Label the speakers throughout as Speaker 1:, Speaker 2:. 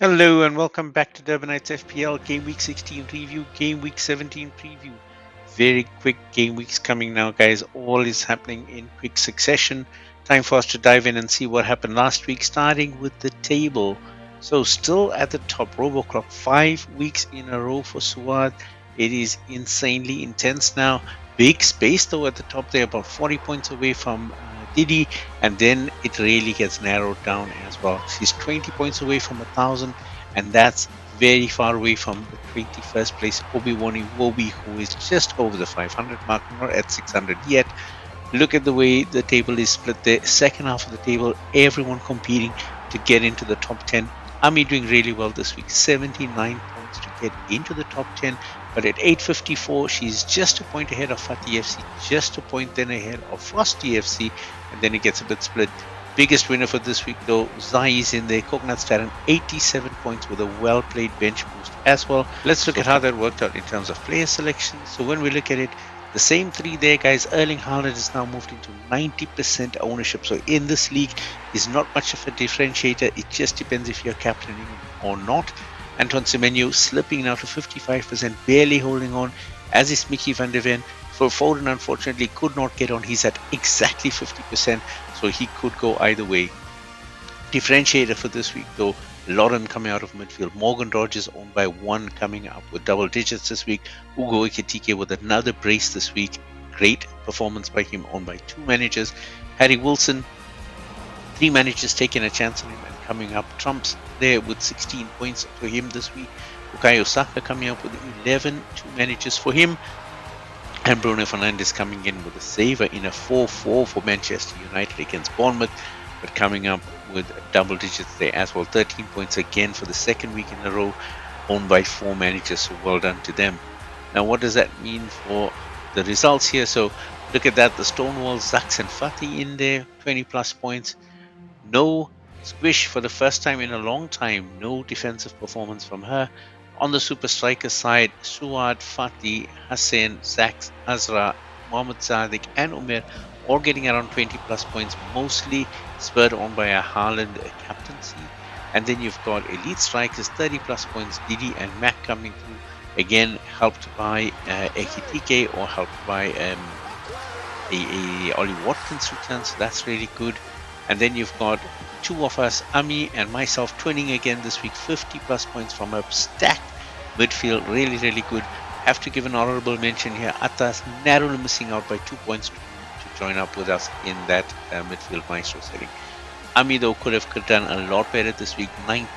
Speaker 1: Hello and welcome back to Durbanites FPL Game Week 16 review, Game Week 17 preview. Very quick game weeks coming now, guys. All is happening in quick succession. Time for us to dive in and see what happened last week, starting with the table. So, still at the top, Roboclock, 5 weeks in a row for Suad. It is insanely intense now. Big space though at the top there, about 40 points away from Didi, and then it really gets narrowed down as well. She's 20 points away from 1,000, and that's very far away from the 21st place Obi-Wan Iwobi, who is just over the 500 mark, not at 600 yet. Look at the way the table is split there. Second half of the table, everyone competing to get into the top 10. Ami doing really well this week, 79 points to get into the top 10. But at 854, she's just a point ahead of Fatih FC, just a point then ahead of Frosty FC, and then it gets a bit split. Biggest winner for this week though, Zai is in there, Coconut Staran, 87 points with a well-played bench boost as well. Let's look at how that worked out in terms of player selection. So when we look at it, the same three there, guys. Erling Haaland is now moved into 90% ownership. So in this league, is not much of a differentiator. It just depends if you're captaining or not. Anton Semenyo slipping now to 55%, barely holding on, as is Mickey van der Ven. For Foden, unfortunately, could not get on. He's at exactly 50%, so he could go either way. Differentiator for this week, though, Lauren coming out of midfield. Morgan Rogers owned by 1 coming up with double digits this week. Ugo Ekitike with another brace this week. Great performance by him, owned by 2 managers. Harry Wilson, 3 managers taking a chance on him and coming up. Trump's there with 16 points for him this week. Bukayo Saka coming up with 11, 2 managers for him. And Bruno Fernandes coming in with a saver in a 4-4 for Manchester United against Bournemouth, but coming up with double digits there as well. 13 points again for the second week in a row, owned by 4 managers, so well done to them. Now, what does that mean for the results here? So, look at that, the Stonewall, Zax and Fatih in there, 20 plus points. No squish for the first time in a long time, no defensive performance from her. On the super striker side, Suad, Fatih, Hassan, Zax, Azra, Mohamed Sadiq and Umer all getting around 20 plus points, mostly spurred on by a Haaland captaincy. And then you've got elite strikers, 30 plus points, Didi and Mac coming through, again helped by Ekitike or helped by Ollie Watkins return, so that's really good. And then you've got 2 of us, Ami and myself, twinning again this week, 50 plus points from a stacked midfield, really good. Have to give an honorable mention here, Atas narrowly missing out by 2 points to join up with us in that midfield maestro setting. Ami though could have done a lot better this week, 19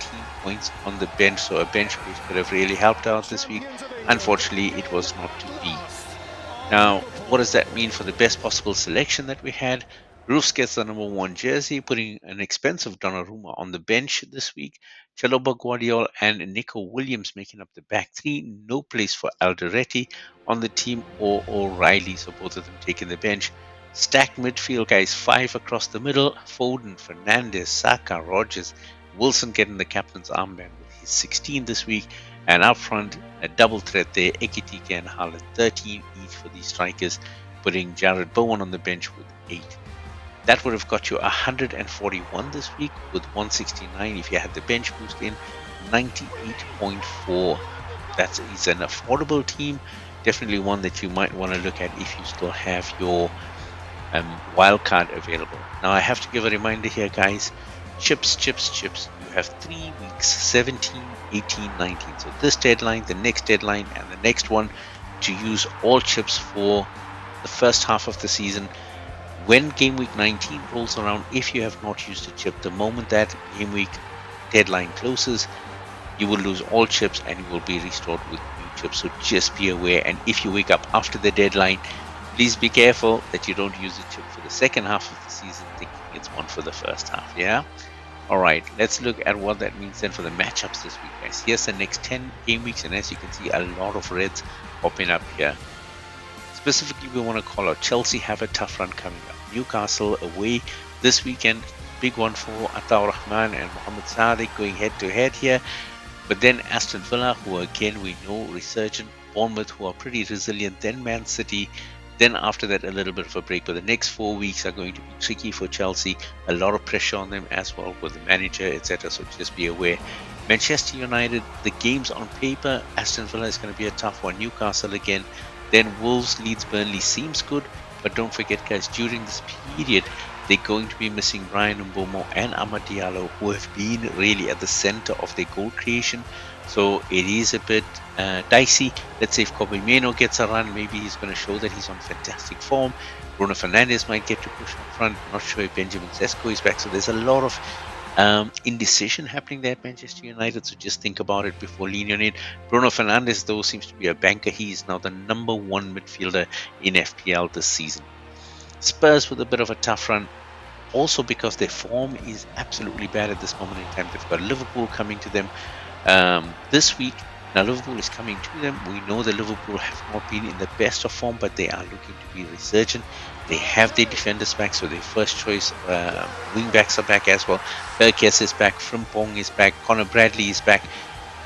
Speaker 1: points on the bench, so a bench boost could have really helped out this week. Unfortunately, it was not to be. Now, what does that mean for the best possible selection that we had? Roofs gets the number 1 jersey, putting an expensive Donnarumma on the bench this week. Chaloba Guardiola and Nico Williams making up the back 3. No place for Alderete on the team or O'Reilly, so both of them taking the bench. Stacked midfield, guys, 5 across the middle. Foden, Fernandes, Saka, Rogers, Wilson getting the captain's armband with his 16 this week. And up front, a double threat there, Ekitike and Haaland, 13 each for these strikers, putting Jared Bowen on the bench with 8. That would have got you 141 this week with 169 if you had the bench boost in, 98.4. That is an affordable team, definitely one that you might want to look at if you still have your wildcard available. Now I have to give a reminder here, guys, chips. You have 3 weeks, 17, 18, 19. So this deadline, the next deadline, and the next one to use all chips for the first half of the season. When game week 19 rolls around, if you have not used a chip, the moment that game week deadline closes, you will lose all chips and you will be restored with new chips. So just be aware. And if you wake up after the deadline, please be careful that you don't use a chip for the second half of the season thinking it's one for the first half. Yeah. Alright, let's look at what that means then for the matchups this week, guys. Here's the next 10 game weeks, and as you can see, a lot of reds popping up here. Specifically, we want to call out Chelsea have a tough run coming up. Newcastle away this weekend, big one for Ataur Rahman and Mohamed Sadiq going head to head here. But then Aston Villa, who again we know resurgent, Bournemouth, who are pretty resilient, then Man City. Then after that, a little bit of a break. But the next 4 weeks are going to be tricky for Chelsea. A lot of pressure on them as well with the manager, etc. So just be aware. Manchester United, the games on paper, Aston Villa is going to be a tough one. Newcastle again. Then Wolves, Leeds, Burnley seems good. But don't forget, guys, during this period, they're going to be missing Brian Mbomo and Amad Diallo, who have been really at the center of their goal creation. So it is a bit dicey. Let's say if Kobe Meno gets a run, maybe he's going to show that he's on fantastic form. Bruno Fernandes might get to push up front. Not sure if Benjamin Sesko is back. So there's a lot of indecision happening there at Manchester United, so just think about it before leaning on it. Bruno Fernandes, though, seems to be a banker. He is now the number one midfielder in FPL this season. Spurs with a bit of a tough run, also because their form is absolutely bad at this moment in time. They've got Liverpool coming to them this week. Now, Liverpool is coming to them. We know that Liverpool have not been in the best of form, but they are looking to be resurgent. They have their defenders back, so their first choice wing backs are back as well. Berkes is back, Frimpong is back, Connor Bradley is back.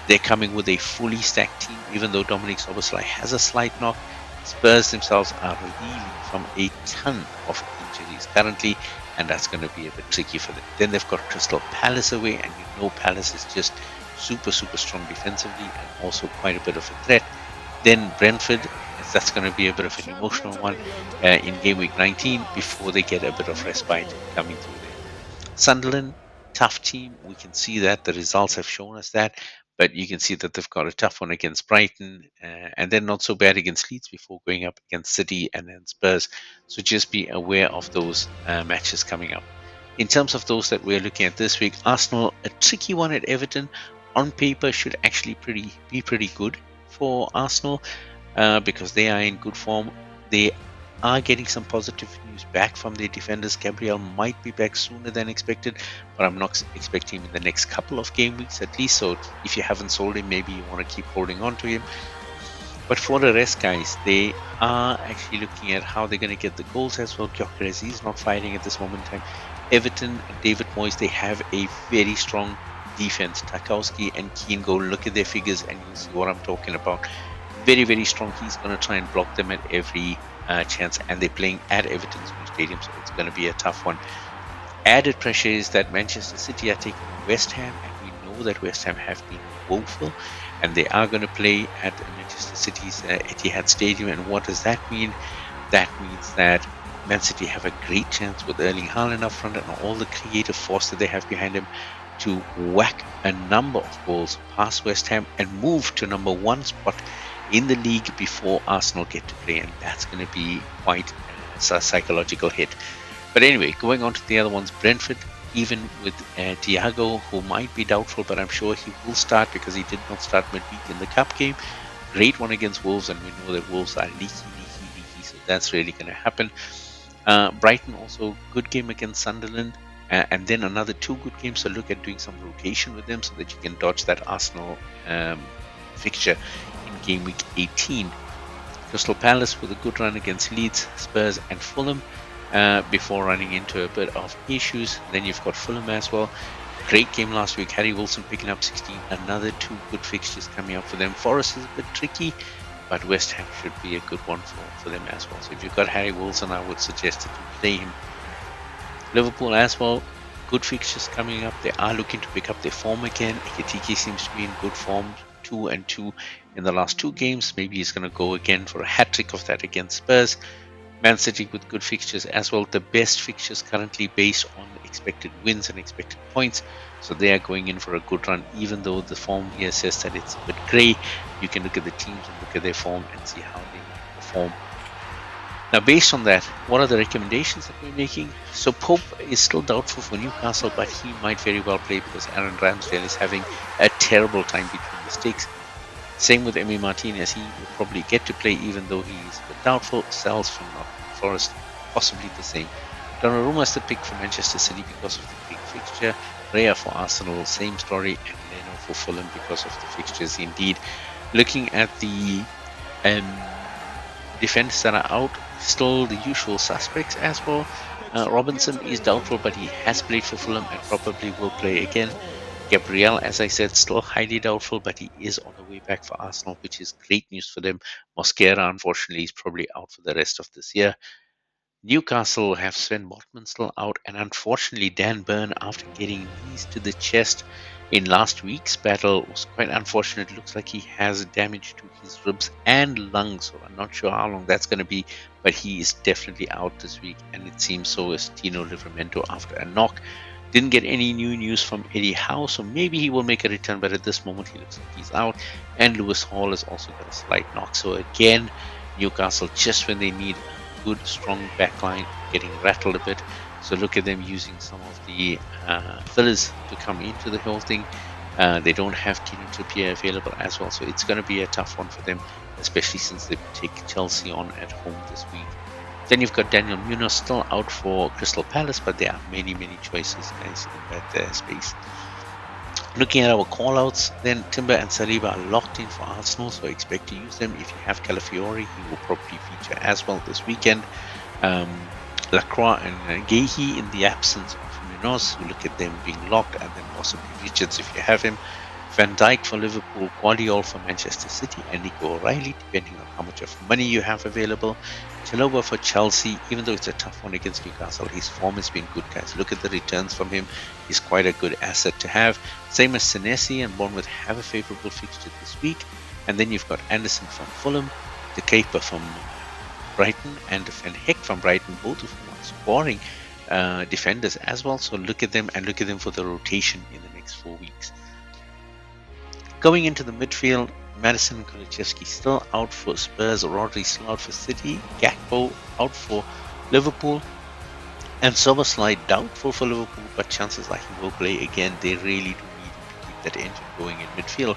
Speaker 1: They're coming with a fully stacked team, even though Dominic Szoboszlai has a slight knock. Spurs themselves are reeling from a ton of injuries currently, and that's going to be a bit tricky for them. Then they've got Crystal Palace away, and you know Palace is just super strong defensively and also quite a bit of a threat. Then Brentford, that's going to be a bit of an emotional one in game week 19 before they get a bit of respite coming through there. Sunderland, tough team. We can see that the results have shown us that, but you can see that they've got a tough one against Brighton and then not so bad against Leeds before going up against City and then Spurs. So just be aware of those matches coming up. In terms of those that we're looking at this week, Arsenal, a tricky one at Everton. On paper, should actually be pretty good for Arsenal because they are in good form. They are getting some positive news back from their defenders. Gabriel might be back sooner than expected, but I'm not expecting him in the next couple of game weeks at least. So if you haven't sold him, maybe you want to keep holding on to him. But for the rest, guys, they are actually looking at how they're going to get the goals as well. Gyökeres is not fighting at this moment in time. Everton and David Moyes, they have a very strong defense. Tarkowski and Keane, go look at their figures and you'll see what I'm talking about. Very strong. He's going to try and block them at every chance, and they're playing at Everton's new stadium, so it's going to be a tough one. Added pressure is that Manchester City are taking West Ham, and we know that West Ham have been woeful, and they are going to play at Manchester City's Etihad Stadium. And what does that mean? That means that Man City have a great chance with Erling Haaland up front and all the creative force that they have behind him to whack a number of goals past West Ham and move to number one spot in the league before Arsenal get to play, and that's going to be quite a psychological hit. But anyway, going on to the other ones, Brentford, even with Thiago, who might be doubtful, but I'm sure he will start because he did not start midweek in the cup game. Great one against Wolves, and we know that Wolves are leaky, so that's really going to happen. Brighton also good game against Sunderland, and then another two good games. So look at doing some rotation with them so that you can dodge that Arsenal fixture in game week 18. Crystal Palace with a good run against Leeds, Spurs and Fulham before running into a bit of issues. Then you've got Fulham as well. Great game last week. Harry Wilson picking up 16. Another two good fixtures coming up for them. Forest is a bit tricky, but West Ham should be a good one for them as well. So if you've got Harry Wilson, I would suggest that you play him. Liverpool as well. Good fixtures coming up. They are looking to pick up their form again. Ekitike seems to be in good form. 2-2 in the last two games. Maybe he's going to go again for a hat-trick of that against Spurs. Man City with good fixtures as well. The best fixtures currently based on expected wins and expected points. So they are going in for a good run, even though the form here says that it's a bit grey. You can look at the teams and look at their form and see how they might perform. Now, based on that, what are the recommendations that we're making? So Pope is still doubtful for Newcastle, but he might very well play because Aaron Ramsdale is having a terrible time between the sticks. Same with Emi Martinez. He will probably get to play even though he is a bit doubtful. Sells from Nottingham Forest, possibly the same. Donnarumma is the pick for Manchester City because of the big fixture. Raya for Arsenal, same story. And Leno for Fulham because of the fixtures indeed. Looking at the defenders that are out, still the usual suspects as well. Robinson is doubtful, but he has played for Fulham and probably will play again. Gabriel, as I said, still highly doubtful, but he is on the way back for Arsenal, which is great news for them. Mosquera, unfortunately, is probably out for the rest of this year. Newcastle have Sven Botman still out, and unfortunately, Dan Burn, after getting knees to the chest in last week's battle, was quite unfortunate. It looks like he has damage to his ribs and lungs, so I'm not sure how long that's going to be, but he is definitely out this week, and it seems so is Tino Livramento after a knock. Didn't get any new news from Eddie Howe, so maybe he will make a return, but at this moment he looks like he's out. And Lewis Hall has also got a slight knock. So again, Newcastle, just when they need a good, strong backline, getting rattled a bit. So look at them using some of the fillers to come into the whole thing. They don't have Kieran Trippier available as well, so it's going to be a tough one for them, especially since they take Chelsea on at home this week. Then you've got Daniel Munoz still out for Crystal Palace, but there are many choices, guys, in that space. Looking at our callouts, then Timber and Saliba are locked in for Arsenal, so expect to use them. If you have Calafiori, he will probably feature as well this weekend. Lacroix and Gehi in the absence of Munoz, so look at them being locked, and then possibly Richards if you have him. Van Dijk for Liverpool, Guardiola for Manchester City, and Nico O'Reilly, depending on how much of money you have available. Chalobah for Chelsea, even though it's a tough one against Newcastle, his form has been good, guys. Look at the returns from him. He's quite a good asset to have. Same as Senesi and Bournemouth have a favourable fixture this week. And then you've got Andersen from Fulham, De Keeper from Brighton, and Van Heck from Brighton, both of whom are scoring defenders as well. So look at them, and look at them for the rotation in the next 4 weeks. Going into the midfield, Madison and Kulusevski still out for Spurs, Rodri still out for City, Gakpo out for Liverpool, and Soberslide doubtful for Liverpool, but chances are he will play again. They really do need to keep that engine going in midfield.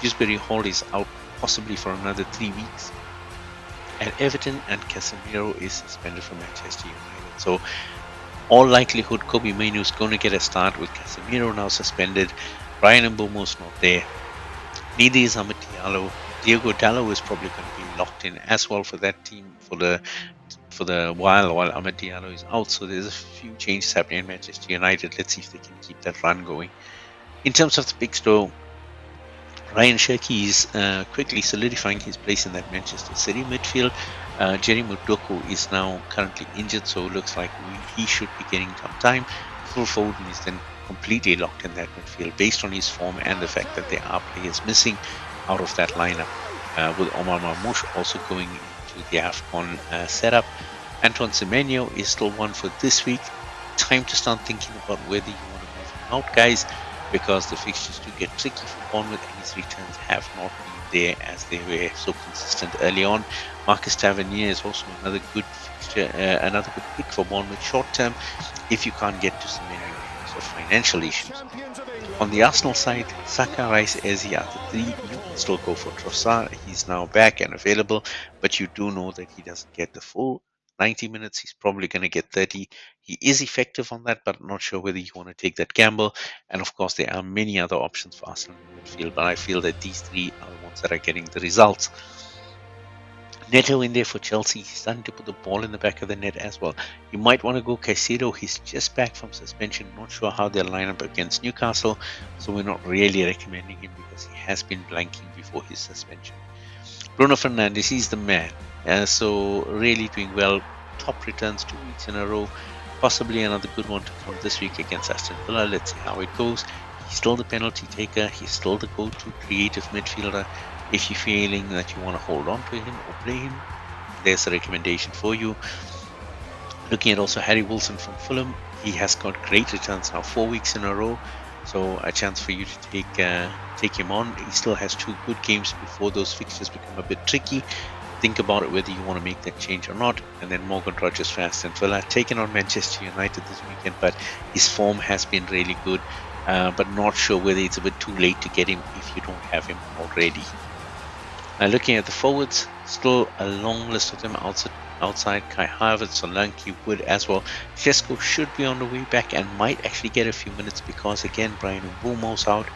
Speaker 1: Dewsbury Hall is out possibly for another 3 weeks at Everton, and Casemiro is suspended for Manchester United. So all likelihood Kobe Mainoo is going to get a start with Casemiro now suspended. Brian Mbomo's not there. Neither is Amad Diallo. Diogo Dallo is probably going to be locked in as well for that team for the while Amad Diallo is out. So there's a few changes happening in Manchester United. Let's see if they can keep that run going. In terms of the big store, Ryan Cherki is quickly solidifying his place in that Manchester City midfield. Jerry Mudoko is now currently injured, so it looks like he should be getting some time. Phil Foden is then completely locked in that midfield based on his form and the fact that there are players missing out of that lineup, with Omar Marmoush also going into the AFCON setup. Anton Semenyo is still one for this week. Time to start thinking about whether you want to move him out, guys, because the fixtures do get tricky for Bournemouth and his returns have not been there as they were so consistent early on. Marcus Tavernier is also another good fixture, another good pick for Bournemouth short term if you can't get to Semenyo of financial issues. On the Arsenal side, Saka, Rice, Eze are the three. You can still go for Trossard. He's now back and available, but you do know that he doesn't get the full 90 minutes. He's probably going to get 30. He is effective on that, but I'm not sure whether you want to take that gamble. And of course, there are many other options for Arsenal in the midfield, but I feel that these three are the ones that are getting the results. Neto in there for Chelsea. He's starting to put the ball in the back of the net as well. You might want to go Caicedo. He's just back from suspension. Not sure how they'll line up against Newcastle, so we're not really recommending him because he has been blanking before his suspension. Bruno Fernandes, he's the man. So really doing well. Top returns 2 weeks in a row. Possibly another good one to come this week against Aston Villa. Let's see how it goes. He's still the penalty taker. He's still the go-to creative midfielder. If you're feeling that you want to hold on to him or play him, there's a recommendation for you. Looking at also Harry Wilson from Fulham, he has got great returns now 4 weeks in a row, so a chance for you to take him on. He still has 2 good games before those fixtures become a bit tricky. Think about it whether you want to make that change or not. And then Morgan Rogers for Aston Villa, taking on Manchester United this weekend, but his form has been really good, but not sure whether it's a bit too late to get him if you don't have him already. Looking at the forwards, still a long list of them outside. Kai Havertz, Solanke, Wood as well. Shesko should be on the way back and might actually get a few minutes because again Brian Mbomo's out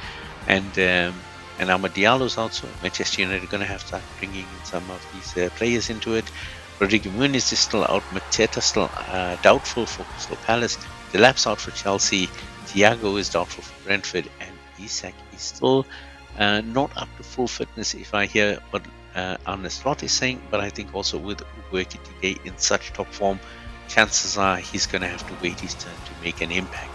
Speaker 1: and Amad Diallo's out, so Manchester United are going to have to start bringing in some of these players into it. Rodrigo Muniz is still out. Mateta still doubtful for Crystal Palace. Delap's out for Chelsea. Thiago is doubtful for Brentford, and Isak is still not up to full fitness if I hear what Arne Slot is saying, but I think also with Ugo Ekitike in such top form, chances are he's going to have to wait his turn to make an impact.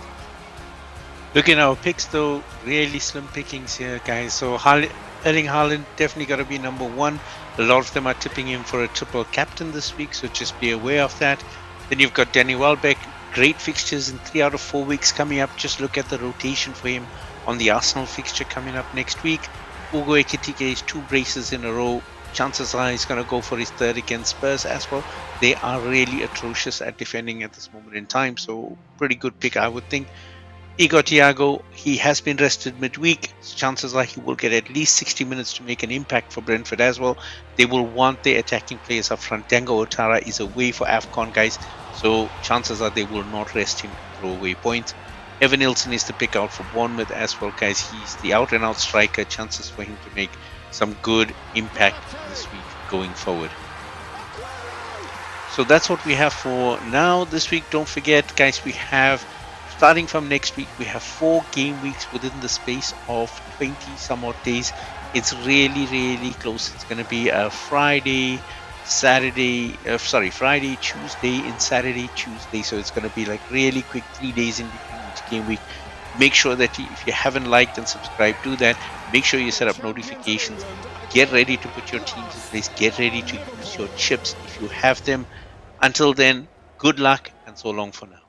Speaker 1: Looking at our picks though, really slim pickings here, guys. So Erling Haaland definitely got to be number one. A lot of them are tipping him for a triple captain this week, so just be aware of that. Then you've got Danny Welbeck. Great fixtures in 3 out of 4 weeks coming up. Just look at the rotation for him on the Arsenal fixture coming up next week. Ugo Ekitike is 2 braces in a row. Chances are he's going to go for his third against Spurs as well. They are really atrocious at defending at this moment in time, so pretty good pick, I would think. Igor Thiago, he has been rested midweek, so chances are he will get at least 60 minutes to make an impact for Brentford as well. They will want their attacking players up front. Dango Ouattara is away for AFCON, guys, so chances are they will not rest him and throw away points. Evan Nilsson is the pick out for Bournemouth as well, guys. He's the out-and-out striker. Chances for him to make some good impact this week going forward. So that's what we have for now this week. Don't forget, guys, we have, starting from next week, we have 4 game weeks within the space of 20 some odd days. It's really, really close. It's going to be a Friday, Tuesday and Saturday, Tuesday. So it's going to be like really quick 3 days in between each game week. Make sure that if you haven't liked and subscribed, do that. Make sure you set up notifications. Get ready to put your teams in place. Get ready to use your chips if you have them. Until then, good luck and so long for now.